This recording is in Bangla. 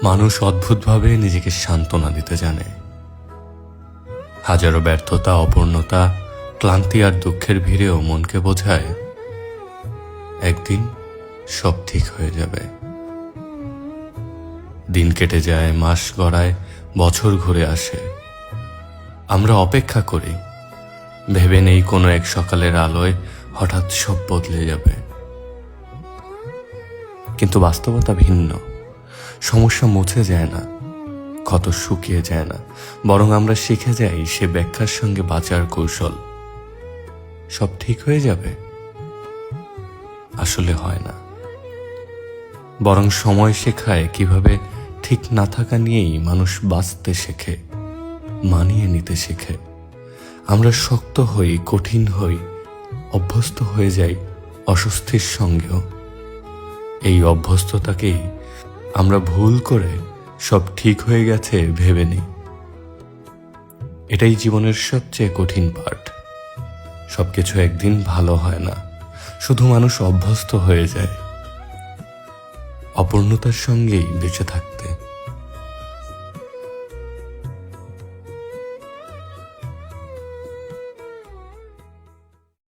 মানুষ অদ্ভুতভাবে নিজেকে সান্ত্বনা দিতে জানে। হাজারো ব্যর্থতা, অপূর্ণতা, ক্লান্তি আর দুঃখের ভিড়েও মনকে বোঝায় একদিন সব ঠিক হয়ে যাবে। দিন কেটে যায়, মাস গড়ায়, বছর ঘুরে আসে। আমরা অপেক্ষা করি, ভেবে নেই কোনো এক সকালের আলোয় হঠাৎ সব বদলে যাবে। কিন্তু বাস্তবতা ভিন্ন। সমস্যা মুছে যায় না, ক্ষত শুকিয়ে যায় না, বরং আমরা শিখে যাই সে ব্যাখ্যার সঙ্গে বাঁচার কৌশল। সব ঠিক হয়ে যাবে আসলে হয় না, বরং সময় শেখায় কিভাবে ঠিক না থাকা নিয়েই মানুষ বাঁচতে শেখে, মানিয়ে নিতে শেখে। আমরা শক্ত হই, কঠিন হই, অভ্যস্ত হয়ে যাই অস্বস্তির সঙ্গেও। এই অভ্যস্ততাকেই আমরা ভুল করে সব ঠিক হয়ে গেছে ভেবে নিই। এটাই জীবনের সবচেয়ে কঠিন পার্ট। সবকিছু একদিন ভালো হয় না, শুধু মানুষ অভ্যস্ত হয়ে যায় অপূর্ণতার সঙ্গেই বেঁচে থাকতে।